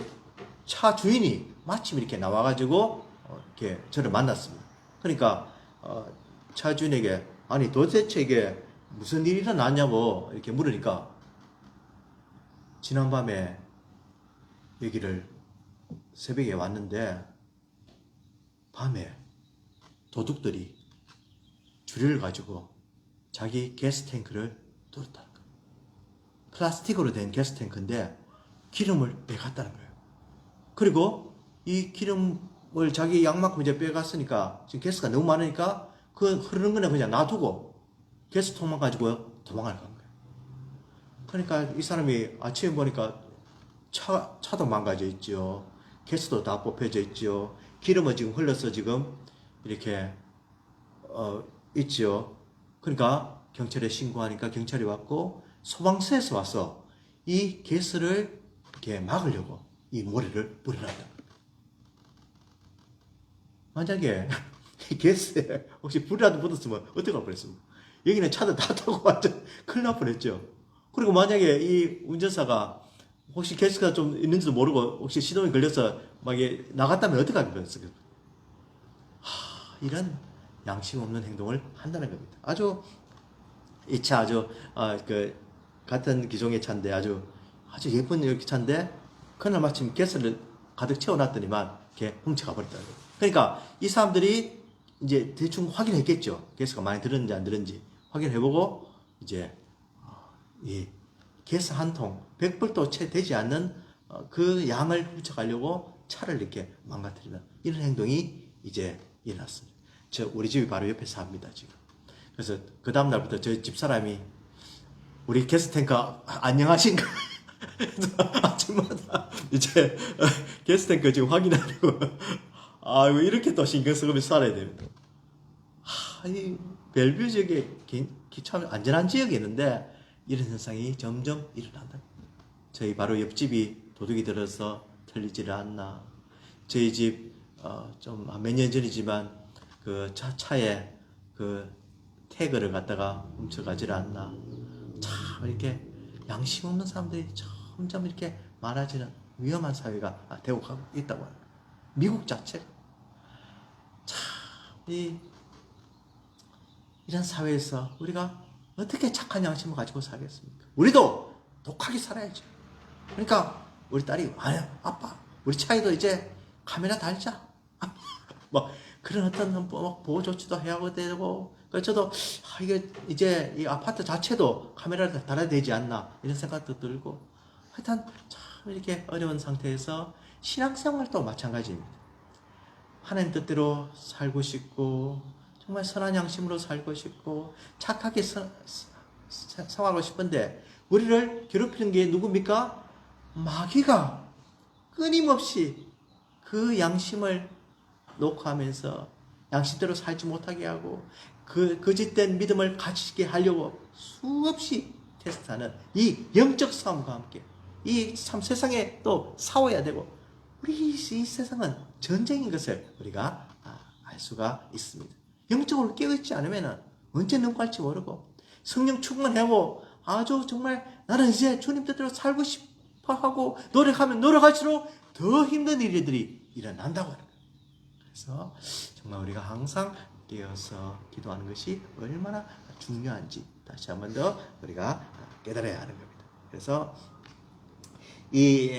차 주인이 마침 이렇게 나와가지고 이렇게 저를 만났습니다. 그러니까 차 주인에게 아니 도대체 이게 무슨 일이 일어났냐고 이렇게 물으니까 지난밤에 여기를 새벽에 왔는데 밤에 도둑들이 줄을 가지고 자기 가스탱크를 뚫었다는 거예요. 플라스틱으로 된 가스탱크인데 기름을 빼갔다는 거예요. 그리고 이 기름을 자기 양만큼 이제 빼갔으니까 지금 가스가 너무 많으니까 그 흐르는 거는 그냥 놔두고 가스통만 가지고 도망을 간 거예요. 그러니까 이 사람이 아침에 보니까 차도 망가져 있죠. 가스도 다 뽑혀져 있죠. 기름은 지금 흘러서 지금 이렇게 있죠. 그러니까 경찰에 신고하니까 경찰이 왔고 소방서에서 와서 이 가스를 이렇게 막으려고 이 모래를 뿌려놨다. 만약에 이 가스에 혹시 불이라도 붙었으면 어떻게 할 뻔했습니까? 여기는 차도 다 타고 완전 큰일 날 뻔했죠. 그리고 만약에 이 운전사가 혹시 가스가 좀 있는지도 모르고 혹시 시동이 걸려서 막 나갔다면 어떻게 할 뻔했을까요? 이런 양심 없는 행동을 한다는 겁니다. 아주 이 차 아주 그 같은 기종의 차인데 아주 예쁜 이렇게 차인데 그날 마침 가스를 가득 채워놨더니만 이렇게 훔쳐가 버렸다는 거예요. 그러니까 이 사람들이 이제 대충 확인했겠죠. 가스가 많이 들었는지 안 들었는지 확인해보고 이제 이 가스 한 통 100불도 채 되지 않는 그 양을 훔쳐가려고 차를 이렇게 망가뜨리는 이런 행동이 이제 일어났습니다. 우리 집이 바로 옆에 삽니다, 지금. 그래서 그 다음날부터 저희 집사람이 우리 가스탱크 안녕하신가? 아침마다 이제 가스탱크 지금 확인하려고 왜 이렇게 또 신경 쓰면서 살아야 됩니다. 이 벨뷰 지역에 참 안전한 지역이 있는데 이런 현상이 점점 일어난다. 저희 바로 옆집이 도둑이 들어서 털리지를 않나. 저희 집 좀 몇 년 전이지만 그 차에 그 태그를 갖다가 훔쳐가지를 않나. 참 이렇게 양심 없는 사람들이 점점 이렇게 많아지는 위험한 사회가 되고 가고 있다고 합니다. 미국 자체가 참 이런 사회에서 우리가 어떻게 착한 양심을 가지고 살겠습니까? 우리도 독하게 살아야죠. 그러니까 우리 딸이 아니 아빠 우리 차이도 이제 카메라 달자. 뭐 그런 어떤 뭐 보호 조치도 해야 되고 그래서 저도 이게 이제 이 아파트 자체도 카메라를 달아야 되지 않나 이런 생각도 들고 하여튼 참 이렇게 어려운 상태에서 신앙생활도 마찬가지입니다. 하나님 뜻대로 살고 싶고 정말 선한 양심으로 살고 싶고 착하게 생활하고 싶은데 우리를 괴롭히는 게 누굽니까? 마귀가 끊임없이 그 양심을 녹화하면서 양심대로 살지 못하게 하고 그 거짓된 믿음을 가지게 하려고 수없이 테스트하는 이 영적 싸움과 함께 이 참 세상에 또 싸워야 되고 우리 이 세상은 전쟁인 것을 우리가 알 수가 있습니다. 영적으로 깨어있지 않으면 언제 눈깔지 모르고 성령 충만하고 아주 정말 나는 이제 주님 뜻대로 살고 싶어 하고 노력하면 노력할수록 더 힘든 일들이 일어난다고 하는 거예요. 그래서 정말 우리가 항상 깨어서 기도하는 것이 얼마나 중요한지 다시 한 번 더 우리가 깨달아야 하는 겁니다. 그래서 이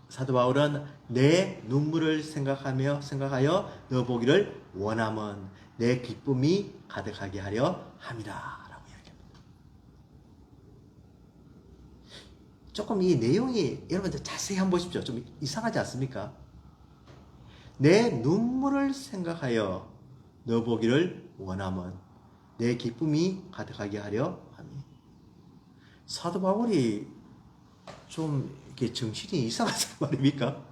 사도 바울은 내 눈물을 생각하여 너 보기를 원함은 내 기쁨이 가득하게 하려 함이라 라고 이야기합니다. 조금 이 내용이 여러분들 자세히 한번 보십시오. 좀 이상하지 않습니까? 내 눈물을 생각하여 너 보기를 원함은 내 기쁨이 가득하게 하려 함이. 사도 바울이 좀 이렇게 정신이 이상한 말입니까?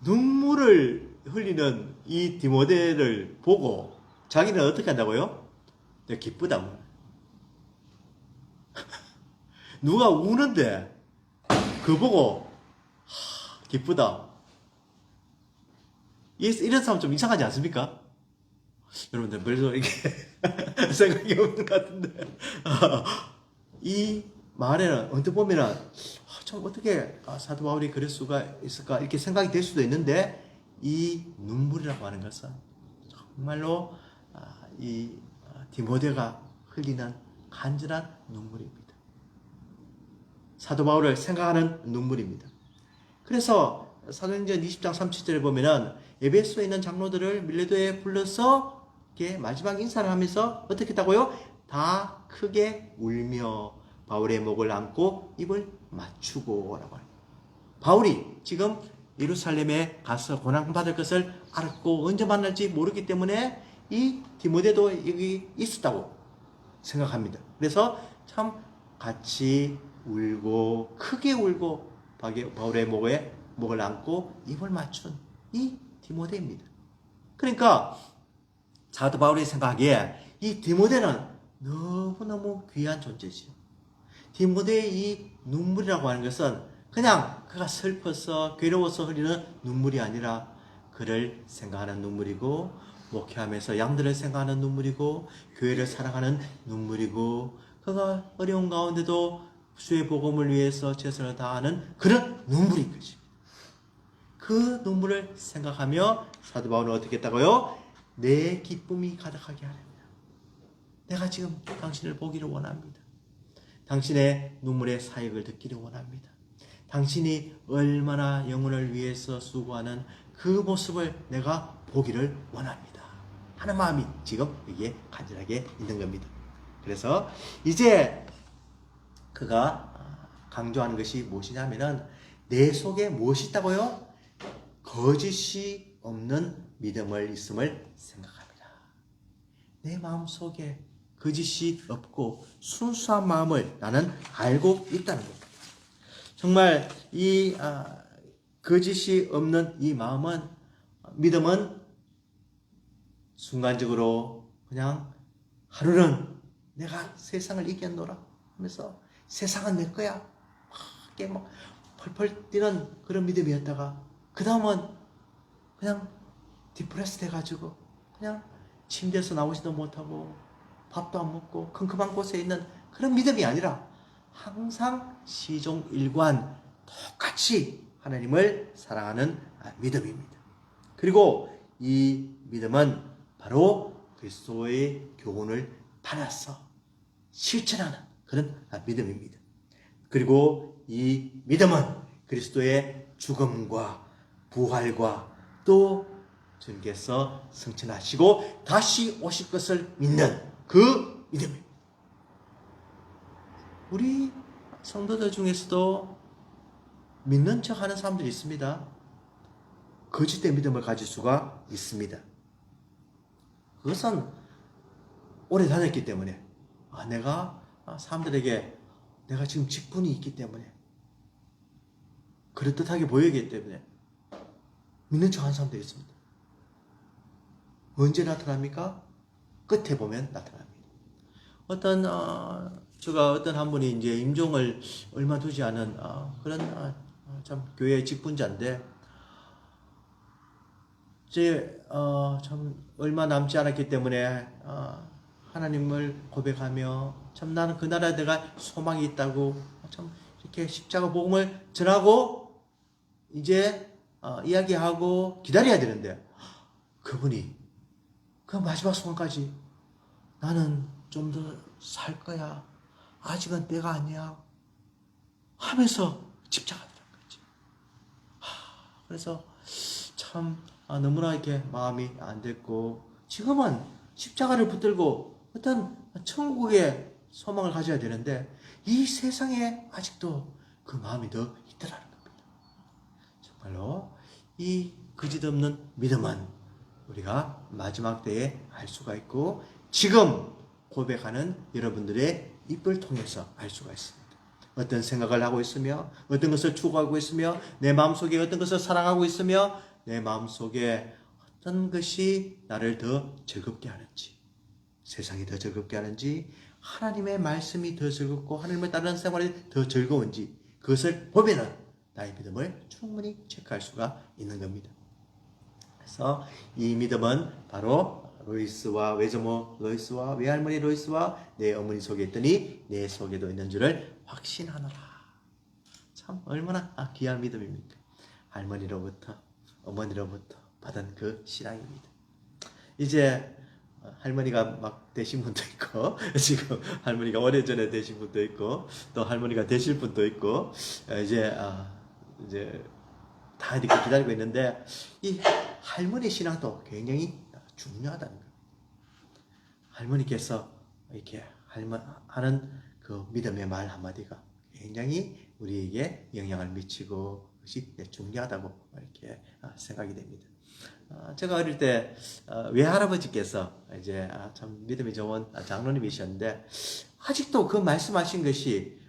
눈물을 흘리는 이 디모데를 보고 자기는 어떻게 한다고요? 내가 기쁘다고. 누가 우는데 그거 보고 기쁘다. 이런 사람 좀 이상하지 않습니까? 여러분들 별로 이렇게 생각이 없는 것 같은데 이 말에는 언뜻 보면은 참 어떻게 사도 바울이 그럴 수가 있을까 이렇게 생각이 될 수도 있는데 이 눈물이라고 하는 것은 정말로 이 디모데가 흘리는 간절한 눈물입니다. 사도 바울을 생각하는 눈물입니다. 그래서 사도행전 20장 37절에 보면은 에베소에 있는 장로들을 밀레도에 불러서 이렇게 마지막 인사를 하면서 어떻게 했다고요? 다 크게 울며 바울의 목을 안고 입을 맞추고 라고 합니다. 바울이 지금 예루살렘에 가서 고난받을 것을 알았고 언제 만날지 모르기 때문에 이 디모데도 여기 있었다고 생각합니다. 그래서 참 같이 울고 크게 울고 바울의 목을 안고 입을 맞춘 이 디모데입니다. 그러니까 사도 바울이 생각하기에 이 디모데는 너무너무 귀한 존재지요. 디모데의 이 눈물이라고 하는 것은 그냥 그가 슬퍼서 괴로워서 흘리는 눈물이 아니라 그를 생각하는 눈물이고 목회하면서 양들을 생각하는 눈물이고 교회를 사랑하는 눈물이고 그가 어려운 가운데도 주의 복음을 위해서 최선을 다하는 그런 눈물인 것입니다. 그 눈물을 생각하며 사도 바울은 어떻게 했다고요? 내 기쁨이 가득하게 하렵니다. 내가 지금 당신을 보기를 원합니다. 당신의 눈물의 사역을 듣기를 원합니다. 당신이 얼마나 영혼을 위해서 수고하는 그 모습을 내가 보기를 원합니다. 하는 마음이 지금 여기에 간절하게 있는 겁니다. 그래서 이제 그가 강조하는 것이 무엇이냐면은 내 속에 무엇이 있다고요? 거짓이 없는 믿음을 있음을 생각합니다. 내 마음 속에 거짓이 없고 순수한 마음을 나는 알고 있다는 겁니다. 정말 이 거짓이 없는 이 마음은 믿음은 순간적으로 그냥 하루는 내가 세상을 이겨노라 하면서 세상은 내 거야 이렇게 막 펄펄 뛰는 그런 믿음이었다가 그 다음은 그냥 디프레스 돼가지고 그냥 침대에서 나오지도 못하고 밥도 안 먹고 컴컴한 곳에 있는 그런 믿음이 아니라 항상 시종일관 똑같이 하나님을 사랑하는 믿음입니다. 그리고 이 믿음은 바로 그리스도의 교훈을 받아서 실천하는 그런 믿음입니다. 그리고 이 믿음은 그리스도의 죽음과 부활과 또 주님께서 승천하시고 다시 오실 것을 믿는 그 믿음입니다. 우리 성도들 중에서도 믿는 척 하는 사람들이 있습니다. 거짓된 믿음을 가질 수가 있습니다. 그것은 오래 다녔기 때문에 내가 사람들에게 내가 지금 직분이 있기 때문에 그럴듯하게 보이기 때문에 믿는 척 하는 사람들이 있습니다. 언제 나타납니까? 끝에 보면 나타납니다. 제가 어떤 한 분이 이제 임종을 얼마 두지 않은 그런 참 교회 직분자인데 이제 참 얼마 남지 않았기 때문에 하나님을 고백하며 참 나는 그 나라에 내가 소망이 있다고 참 이렇게 십자가 복음을 전하고 이제 이야기하고 기다려야 되는데 그분이 그 마지막 순간까지 나는 좀 더 살 거야. 아직은 때가 아니야. 하면서 집착하더라는 거지. 그래서 참 너무나 이렇게 마음이 안 됐고 지금은 십자가를 붙들고 어떤 천국의 소망을 가져야 되는데 이 세상에 아직도 그 마음이 더 있더라는 겁니다. 정말로 이 거짓없는 믿음은 우리가 마지막 때에 알 수가 있고 지금 고백하는 여러분들의 입을 통해서 알 수가 있습니다. 어떤 생각을 하고 있으며 어떤 것을 추구하고 있으며 내 마음속에 어떤 것을 사랑하고 있으며 내 마음속에 어떤 것이 나를 더 즐겁게 하는지 세상이 더 즐겁게 하는지 하나님의 말씀이 더 즐겁고 하나님을 따르는 생활이 더 즐거운지 그것을 보면은 나의 믿음을 충분히 체크할 수가 있는 겁니다. 그래서 이 믿음은 바로 로이스와 외조모 로이스와 외할머니 로이스와 내 어머니 속에 있더니 내 속에도 있는 줄을 확신하노라. 참 얼마나 귀한 믿음입니까? 할머니로부터 어머니로부터 받은 그 신앙입니다. 이제 할머니가 막 되신 분도 있고 지금 할머니가 오래전에 되신 분도 있고 또 할머니가 되실 분도 있고 이제 다 이렇게 기다리고 있는데 이 할머니 신앙도 굉장히 중요하다는 거예요. 할머니께서 이렇게 하는 그 믿음의 말 한마디가 굉장히 우리에게 영향을 미치고 그것이 중요하다고 이렇게 생각이 됩니다. 제가 어릴 때 외할아버지께서 이제 참 믿음이 좋은 장로님이셨는데 아직도 그 말씀하신 것이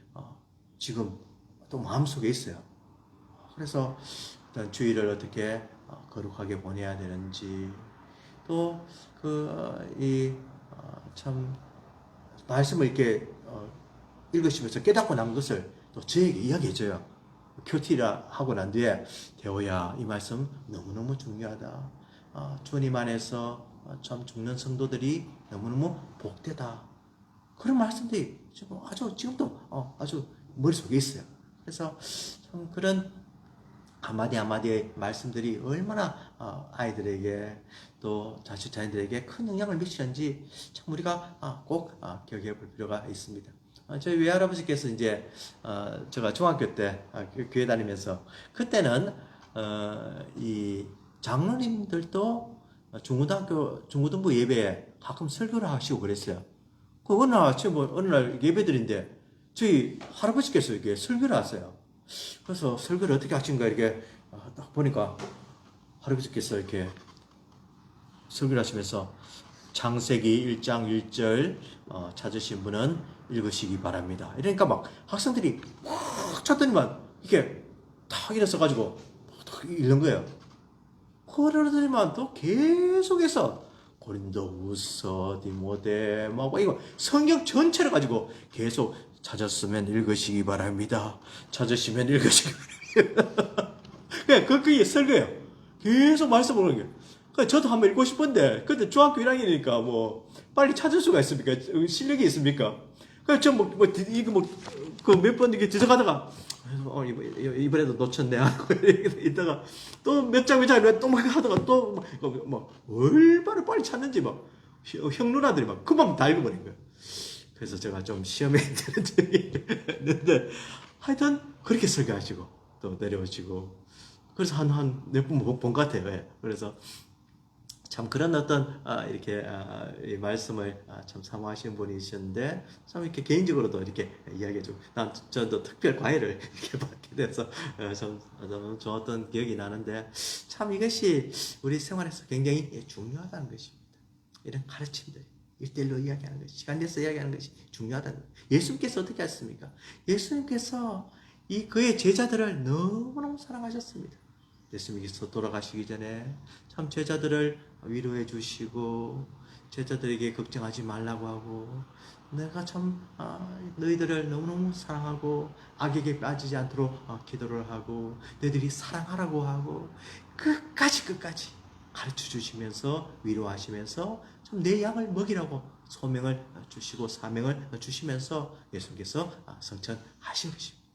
지금 또 마음속에 있어요. 그래서 어떤 주일을 어떻게 거룩하게 보내야 되는지 또 참 말씀을 이렇게 읽으시면서 깨닫고 난 것을 또 저에게 이야기해줘요. 큐티라 하고 난 뒤에 대호야 이 말씀 너무너무 중요하다. 주님 안에서 참 죽는 성도들이 너무너무 복되다. 그런 말씀들이 지금도 아주 머릿속에 있어요. 그래서 참 그런 한마디 한마디의 말씀들이 얼마나 아이들에게 또 자식자녀들에게 큰 영향을 미치는지 참 우리가 꼭 기억해 볼 필요가 있습니다. 저희 외할아버지께서 이제 제가 중학교 때 교회 다니면서 그때는 이 장로님들도 중고등부 예배에 가끔 설교를 하시고 그랬어요. 그 어느 날 예배드린데 저희 할아버지께서 이렇게 설교를 하세요. 그래서 설교를 어떻게 하신가 이렇게 딱 보니까 할아버지께서 이렇게 설교를 하시면서 창세기 1장 1절 찾으신 분은 읽으시기 바랍니다. 이러니까 막 학생들이 막 찾더니만 이렇게 탁 일어서가지고 탁 읽는 거예요. 그러더니만 또 계속해서 고린도후서, 디모데 막 이거 성경 전체를 가지고 계속 찾았으면 읽으시기 바랍니다. 찾으시면 읽으시기 바랍니다. 그게 설교예요. 계속 말씀 보는 거예요. 저도 한번 읽고 싶은데, 근데 중학교 1학년이니까 빨리 찾을 수가 있습니까? 실력이 있습니까? 그래서 그 몇 번 이렇게 뒤져가다가, 이번에도 놓쳤네 하고 있다가, 또 몇 장 또 막 하다가 얼마나 빨리 찾는지 형 누나들이 금방 다 읽어버린 거예요. 그래서 제가 좀 시험에 있는데 하여튼 그렇게 설교하시고 또 내려오시고 그래서 한 몇 분 본 것 같아요. 예. 그래서 참 그런 어떤 이렇게 이 말씀을 참 사모하시는 분이셨는데 참 이렇게 개인적으로도 이렇게 이야기해주고 저도 특별 과외를 이렇게 받게 돼서 참 너무 좋았던 기억이 나는데 참 이것이 우리 생활에서 굉장히 중요하다는 것입니다. 이런 가르침들 1대1로 이야기하는 것이 시간 내서 이야기하는 것이 중요하다는 거예요. 예수님께서 어떻게 하셨습니까? 예수님께서 이 그의 제자들을 너무너무 사랑하셨습니다. 예수님께서 돌아가시기 전에 참 제자들을 위로해 주시고 제자들에게 걱정하지 말라고 하고 내가 참 너희들을 너무너무 사랑하고 악에게 빠지지 않도록 기도를 하고 너희들이 사랑하라고 하고 끝까지 가르쳐 주시면서 위로하시면서 참 내 양을 먹이라고 소명을 주시고 사명을 주시면서 예수님께서 성천하신 것입니다.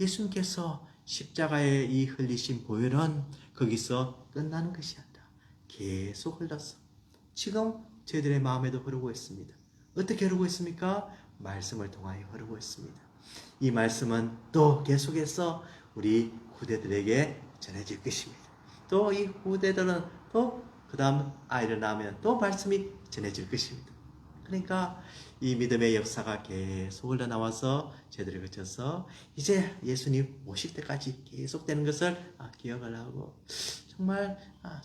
예수님께서 십자가에 이 흘리신 보혈은 거기서 끝나는 것이 아니라 계속 흘러서 지금 저희들의 마음에도 흐르고 있습니다. 어떻게 흐르고 있습니까? 말씀을 통하여 흐르고 있습니다. 이 말씀은 또 계속해서 우리 후대들에게 전해질 것입니다. 또 이 후대들은 또 그 다음 아이를 낳으면 또 말씀이 전해질 것입니다. 그러니까 이 믿음의 역사가 계속 흘러나와서 저희들을 거쳐서 이제 예수님 오실 때까지 계속되는 것을 기억을 하고 정말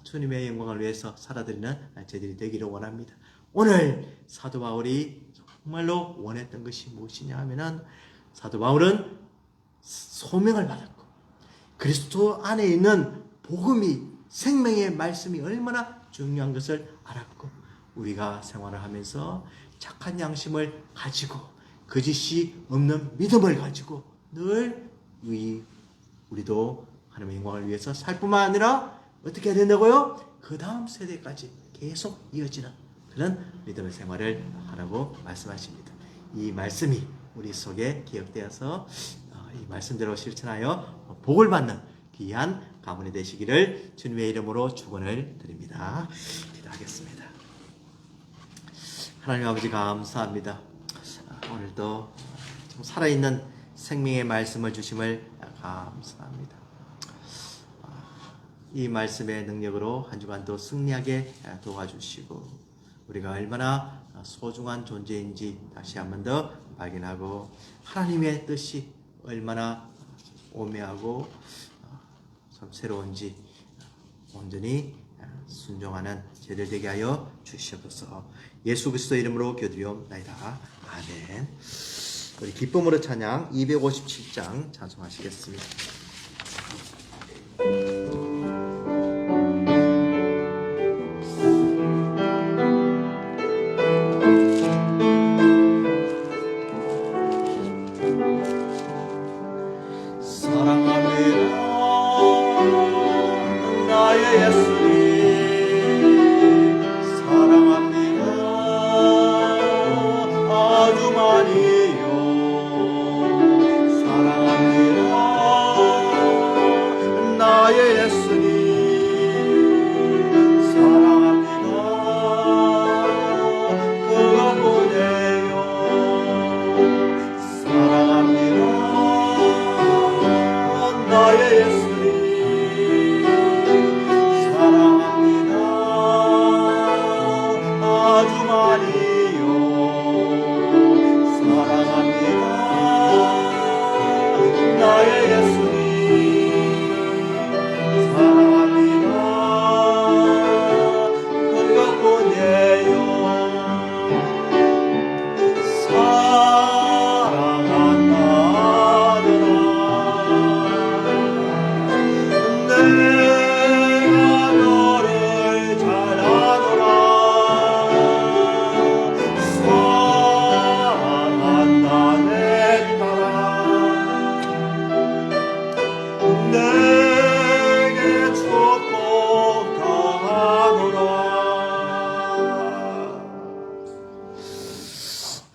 주님의 영광을 위해서 살아드리는 저희들이 되기를 원합니다. 오늘 사도 바울이 정말로 원했던 것이 무엇이냐 하면은 사도 바울은 소명을 받았고 그리스도 안에 있는 복음이 생명의 말씀이 얼마나 중요한 것을 알았고 우리가 생활을 하면서 착한 양심을 가지고 거짓이 없는 믿음을 가지고 늘 우리도 하나님의 영광을 위해서 살 뿐만 아니라 어떻게 해야 된다고요? 그 다음 세대까지 계속 이어지는 그런 믿음의 생활을 하라고 말씀하십니다. 이 말씀이 우리 속에 기억되어서 이 말씀대로 실천하여 복을 받는 귀한 가문이 되시기를 주님의 이름으로 축원을 드립니다. 기도하겠습니다. 하나님 아버지 감사합니다. 오늘도 좀 살아있는 생명의 말씀을 주심을 감사합니다. 이 말씀의 능력으로 한 주간도 승리하게 도와주시고 우리가 얼마나 소중한 존재인지 다시 한 번 더 발견하고 하나님의 뜻이 얼마나 오묘하고 참 새로운지 온전히 순종하는 제들 되게 하여 주시옵소서. 예수 그리스도 이름으로 기도드리옵나이다. 아멘. 우리 기쁨으로 찬양 257장 찬송하시겠습니다.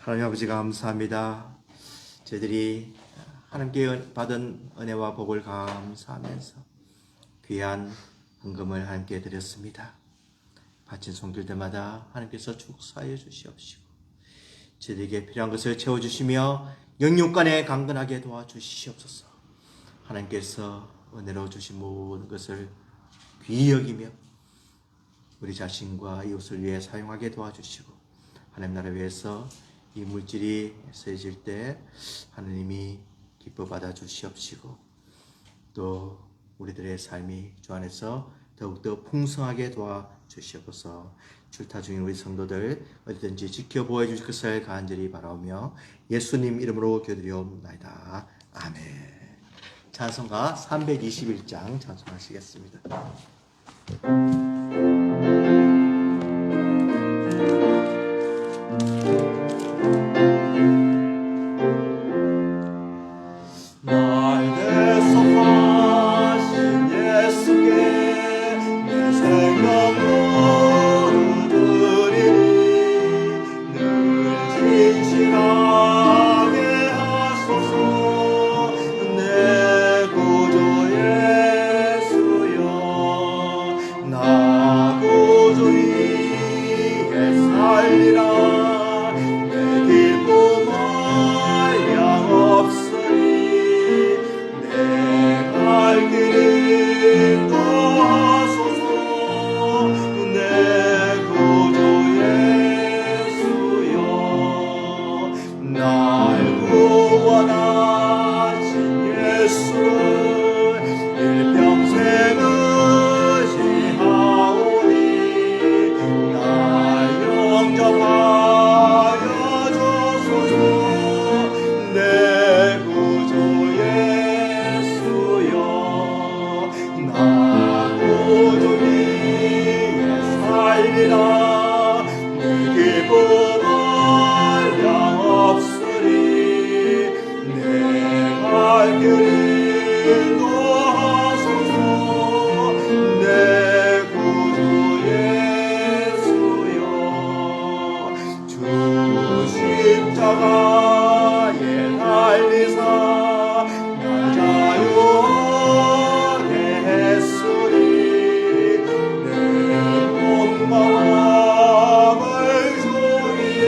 하나님 아버지 감사합니다. 저희들이 하나님께 받은 은혜와 복을 감사하면서 귀한 헌금을 하나님께 드렸습니다. 바친 손길 때마다 하나님께서 축사하여 주시옵시고 저희들에게 필요한 것을 채워주시며 영육간에 강건하게 도와주시옵소서. 하나님께서 은혜로 주신 모든 것을 귀히 여기며 우리 자신과 이웃을 위해 사용하게 도와주시고, 하나님 나라 위해서 이 물질이 쓰여질 때 하나님이 기뻐 받아 주시옵시고, 또 우리들의 삶이 주 안에서 더욱더 풍성하게 도와주시옵소서. 출타 중인 우리 성도들 어디든지 지켜보아 주실 것을 간절히 바라오며 예수님 이름으로 기도드리옵나이다. 아멘. 찬송가 321장 찬송하시겠습니다. 날 대속하신 예수께 내 생명 드리니 늘 진실하게 하소서. 내 구주 예수여, 나 구주 위에 살리라. 내 기쁨 한량없으리. 내 갈 길을 인도하소서. 내 구주 예수여, 날 구원하신 예수를 일평생 의지하오니 날 영접하여 주소서. 내 구주 예수여, 나 구주 위에 살리라. 내 기쁨 한량없으리. 내 갈 길을 인도하소서. 내 구주 예수여, 주 십자가에 달리사 날 자유하게 했으니 내 온 마음을 주위에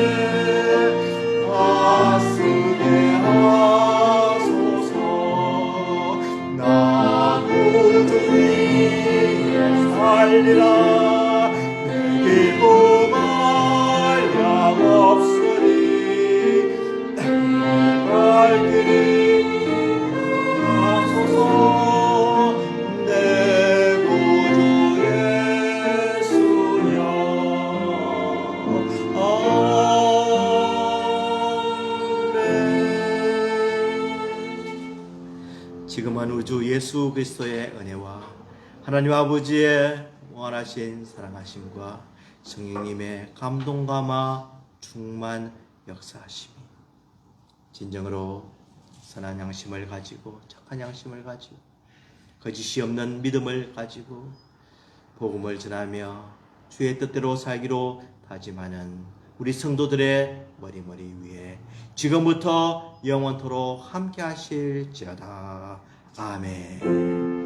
다 쓰게 하소서. 나 구주 위에 살리라. 내 기쁨 한량없으리. 갈 길을 하소서. 내 구주 예수여. 아멘. 지금은 우주 예수 그리스도의 은혜와 하나님 아버지의 무한하신 사랑하심과 성령님의 감동감화 충만 역사하심이 진정으로 선한 양심을 가지고 착한 양심을 가지고 거짓이 없는 믿음을 가지고 복음을 전하며 주의 뜻대로 살기로 다짐하는 우리 성도들의 머리머리 위에 지금부터 영원토록 함께 하실지어다. 아멘.